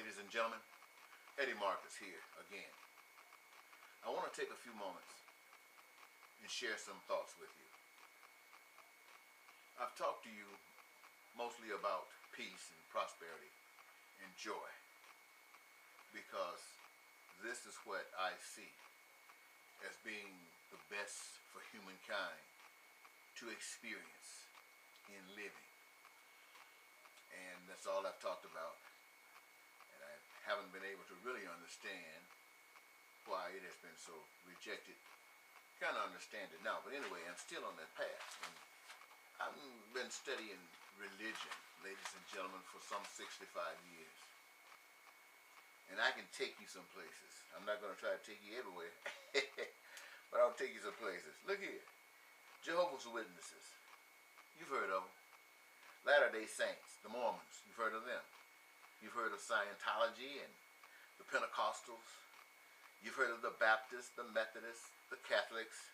Ladies and gentlemen, Eddie Marcus here again. I want to take a few moments and share some thoughts with you. I've talked to you mostly about peace and prosperity and joy because this is what I see as being the best for humankind to experience in living. And that's all I've talked about. And I haven't been able to really understand why it has been so rejected. Kind of understand it now, but anyway, I'm still on that path. And I've been studying religion, ladies and gentlemen, for some 65 years. And I can take you some places. I'm not going to try to take you everywhere, but I'll take you some places. Look here. Jehovah's Witnesses. You've heard of them. Latter-day Saints, the Mormons. You've heard of them. You've heard of Scientology and the Pentecostals. You've heard of the Baptists, the Methodists, the Catholics.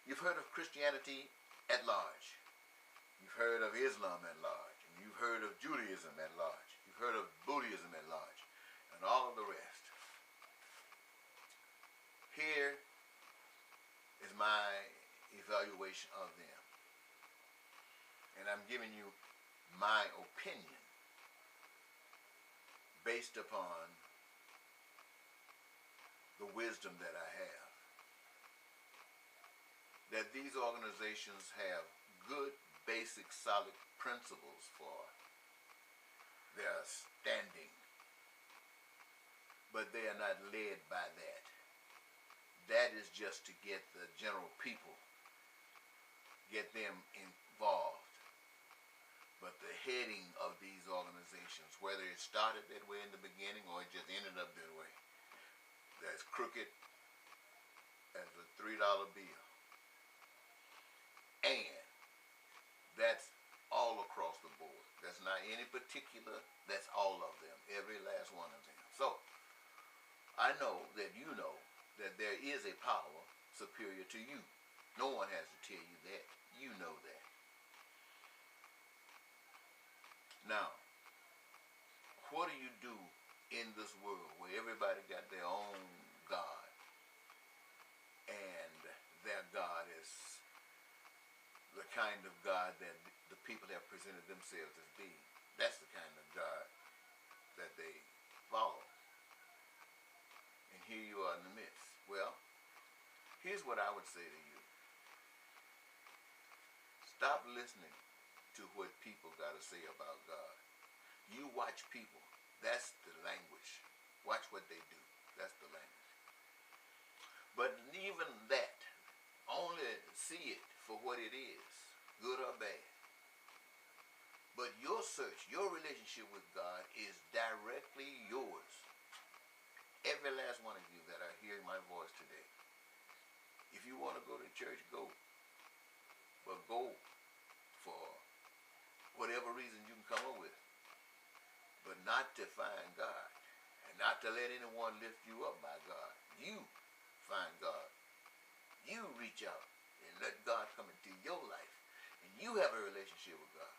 You've heard of Christianity at large. You've heard of Islam at large. And you've heard of Judaism at large. You've heard of Buddhism at large. And all of the rest. Here is my evaluation of them. And I'm giving you my opinion based upon the wisdom that I have. That these organizations have good, basic, solid principles for their standing. But they are not led by that. That is just to get the general people, get them involved. But the heading of these organizations, whether it started that way in the beginning or it just ended up that way, that's crooked as a $3 bill. And that's all across the board. That's not any particular, that's all of them, every last one of them. So, I know that you know that there is a power superior to you. No one has to tell you that. You know that. Now, what do you do in this world where everybody got their own God and their God is the kind of God that the people have presented themselves as being? That's the kind of God that they follow. And here you are in the midst. Well, here's what I would say to you. Stop listening to what people got to say about God. You watch people. That's the language. Watch what they do. That's the language. But even that, only see it for what it is, good or bad. But your search, your relationship with God is directly yours. Every last one of you that are hearing my voice today. If you want to go to church, go. But go for whatever reason you can come up with. But not to find God. And not to let anyone lift you up by God. You find God. You reach out and let God come into your life. And you have a relationship with God.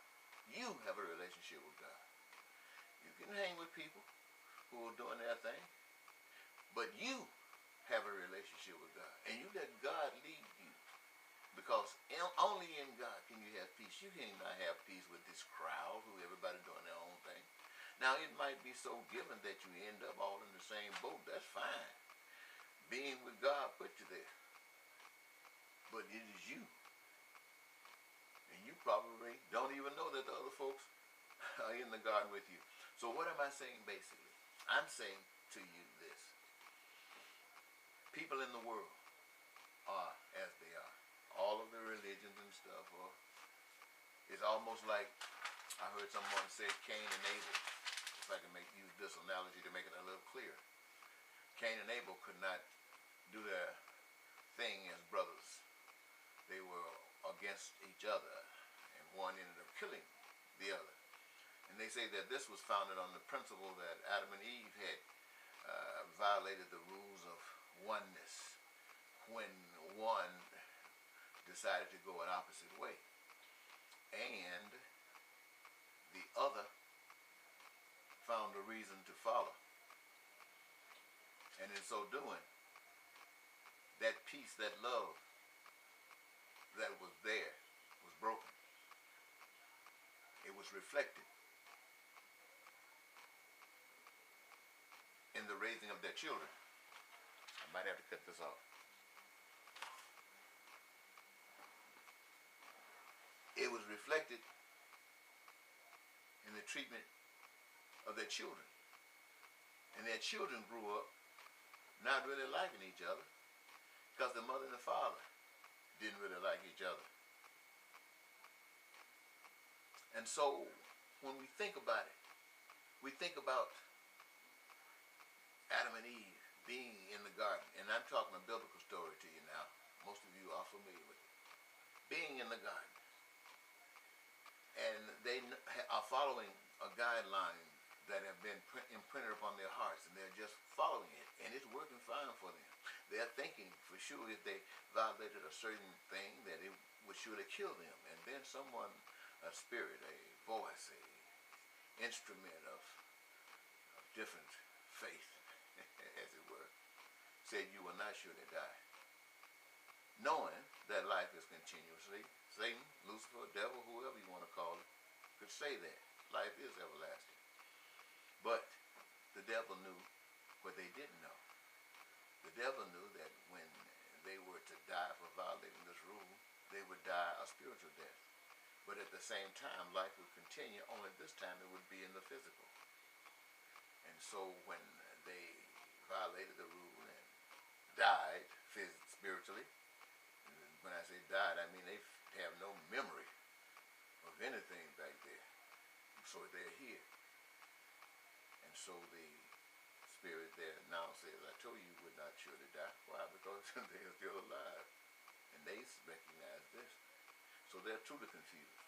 You have a relationship with God. You can hang with people who are doing their thing. But you have a relationship with God. And you let God lead you. Because only in God can you have peace. You cannot have peace with this crowd who everybody doing their own thing. Now it might be so given that you end up all in the same boat. That's fine. Being with God put you there. But it is you. And you probably don't even know that the other folks are in the garden with you. So what am I saying basically? I'm saying to you this. People in the world are as they are. All of the religions and stuff, or it's almost like I heard someone say Cain and Abel. If I can use this analogy to make it a little clearer. Cain and Abel could not do their thing as brothers. They were against each other, and one ended up killing the other. And they say that this was founded on the principle that Adam and Eve had violated the rules of oneness when one decided to go an opposite way. And the other found a reason to follow. And in so doing, that peace, that love that was there was broken. It was reflected in the raising of their children. I might have to cut this off. It was reflected in the treatment of their children. And their children grew up not really liking each other because the mother and the father didn't really like each other. And so when we think about it, we think about Adam and Eve being in the garden. And I'm talking a biblical story to you now. Most of you are familiar with it. Being in the garden. And they are following a guideline that have been imprinted upon their hearts, and they're just following it, and it's working fine for them. They're thinking for sure if they violated a certain thing that it would surely kill them. And then someone, a spirit, a voice, a instrument of different faith, as it were, said you will not surely die. Knowing that life is continuously, Satan, Lucifer, devil, whoever you want to call it, could say that. Life is everlasting. But the devil knew what they didn't know. The devil knew that when they were to die for violating this rule, they would die a spiritual death. But at the same time, life would continue, only this time it would be in the physical. And so when they violated the rule and died spiritually, and when I say died, I mean they have no memory of anything back there. So they're here. And so the spirit there now says, I told you would not surely die. Why? Because they're still alive. And they recognize this. So they're truly confused.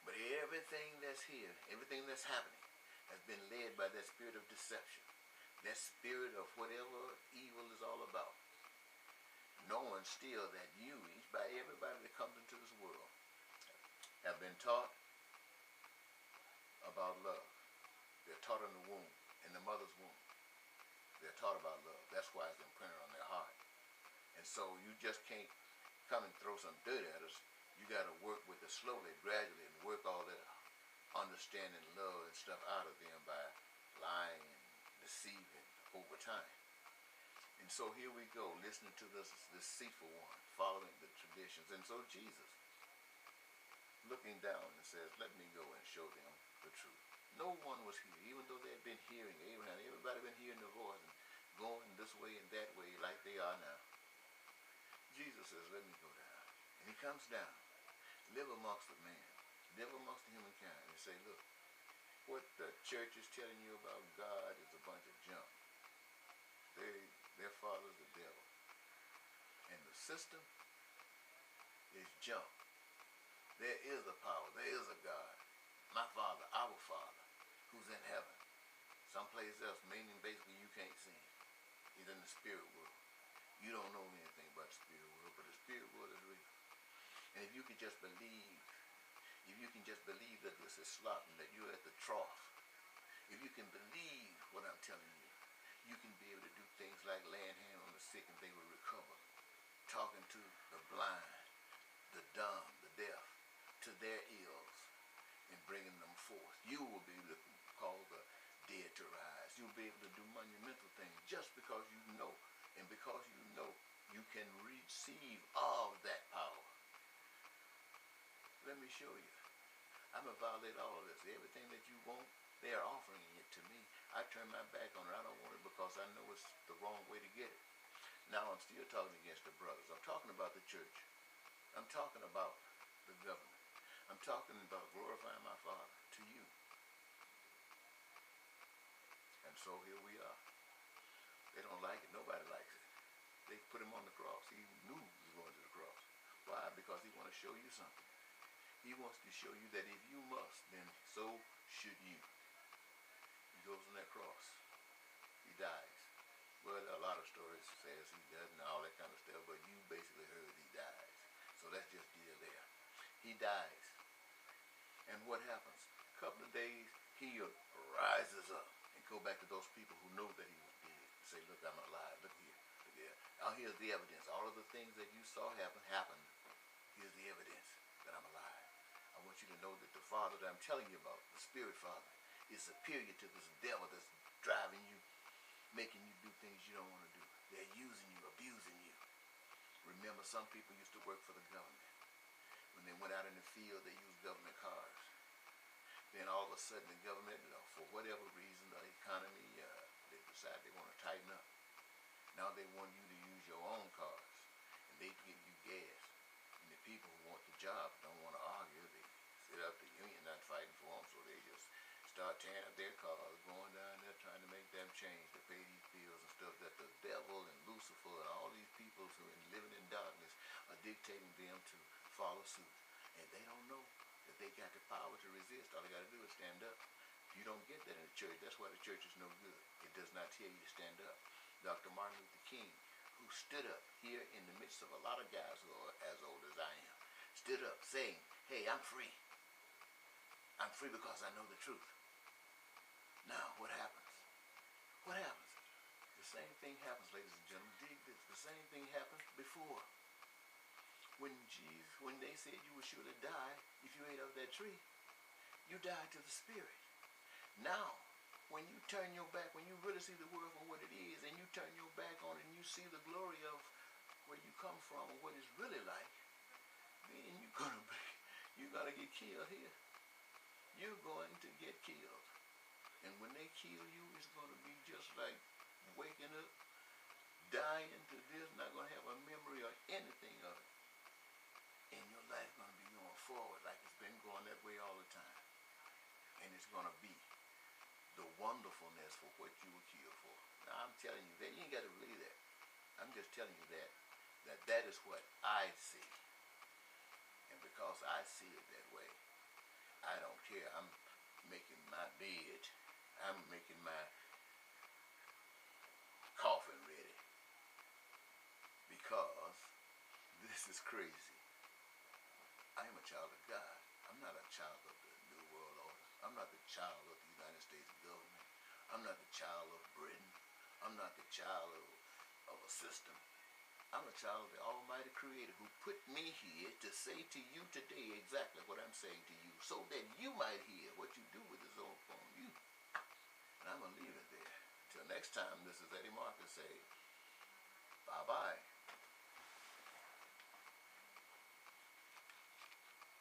But everything that's here, everything that's happening, has been led by that spirit of deception. That spirit of whatever evil is all about. Knowing still that everybody that comes into this world, have been taught about love. They're taught in the womb, in the mother's womb. They're taught about love. That's why it's imprinted on their heart. And so you just can't come and throw some dirt at us. You got to work with it slowly, gradually, and work all that understanding, love, and stuff out of them by lying and deceiving over time. And so here we go, listening to this deceitful one, following the traditions. And so Jesus, looking down and says, let me go and show them the truth. No one was here, even though they had been hearing Abraham. Everybody been hearing the voice and going this way and that way like they are now. Jesus says, let me go down. And he comes down, live amongst the man, live amongst the humankind, and say, look, what the church is telling you about God is a bunch of junk. Their father's the devil. And the system is junk. There is a power, there is a God. My Father, our Father, who's in heaven. Someplace else, meaning basically you can't see him. He's in the spirit world. You don't know anything about the spirit world, but the spirit world is real. And if you can just believe, that this is slop and that you're at the trough, if you can believe what I'm telling you, you can be able to do things like laying hands on the sick and they will recover. Talking to the blind, the dumb, the deaf, to their ears and bringing them forth. You will be able to call the dead to rise. You'll be able to do monumental things just because you know. And because you know, you can receive all that power. Let me show you. I'm going to violate all of this. Everything that you want, they are offering it to me. I turn my back on it. I don't want it because I know it's the wrong way to get it. Now I'm still talking against the brothers. I'm talking about the church. I'm talking about the government. I'm talking about glorifying my Father to you. And so here we are. They don't like it. Nobody likes it. They put him on the cross. He knew he was going to the cross. Why? Because he wants to show you something. He wants to show you that if you must, then so should you. He goes on that cross. He dies. Well, there are a lot of stories says he doesn't and all that kind of stuff, but you basically heard he dies. So let's just deal there. He dies. And what happens? A couple of days, he rises up. Go back to those people who know that he was dead. Say, look, I'm alive. Look here. Look here. Now here's the evidence. All of the things that you saw happened. Here's the evidence that I'm alive. I want you to know that the Father that I'm telling you about, the Spirit Father, is superior to this devil that's driving you, making you do things you don't want to do. They're using you, abusing you. Remember, some people used to work for the government. When they went out in the field, they used government cars. Then all of a sudden, the government, for whatever reason, the economy, they decide they want to tighten up. Now they want you to use your own cars, and they give you gas. And the people who want the job don't want to argue. They sit up, the union not fighting for them, so they just start tearing up their cars, going down there trying to make them change to pay these bills and stuff that the devil and Lucifer and all these people who are living in darkness are dictating them to follow suit. And they don't know that they got the power to resist. All they got to do is stand up. You don't get that in the church. That's why the church is no good. It does not tell you to stand up. Dr. Martin Luther King, who stood up here in the midst of a lot of guys who are as old as I am, stood up saying, hey, I'm free. I'm free because I know the truth. Now, what happens? What happens? The same thing happens, ladies and gentlemen. Dig this. The same thing happened before. When they said you would surely die if you ate of that tree, you died to the spirit. Now, when you turn your back, when you really see the world for what it is, and you turn your back on it, and you see the glory of where you come from and what it's really like, then you're gonna get killed here. You're going to get killed. And when they kill you, it's going to be just like waking up, dying to this, not going to have a memory or anything of it. And your life going to be going forward like it's been going that way all the time. And it's going to be the wonderfulness for what you were killed for. Now, I'm telling you that. You ain't got to believe that. I'm just telling you that is what I see. And because I see it that way, I don't care. I'm making my bed. I'm making my coffin ready. Because this is crazy. I am a child of God. I'm not a child of the New World Order. I'm not the child of the United States government. I'm not the child of Britain. I'm not the child of a system. I'm a child of the Almighty Creator who put me here to say to you today exactly what I'm saying to you, so that you might hear. What you do with is all upon you. And I'm going to leave it there. Until next time, this is Eddie Marcus say, bye-bye.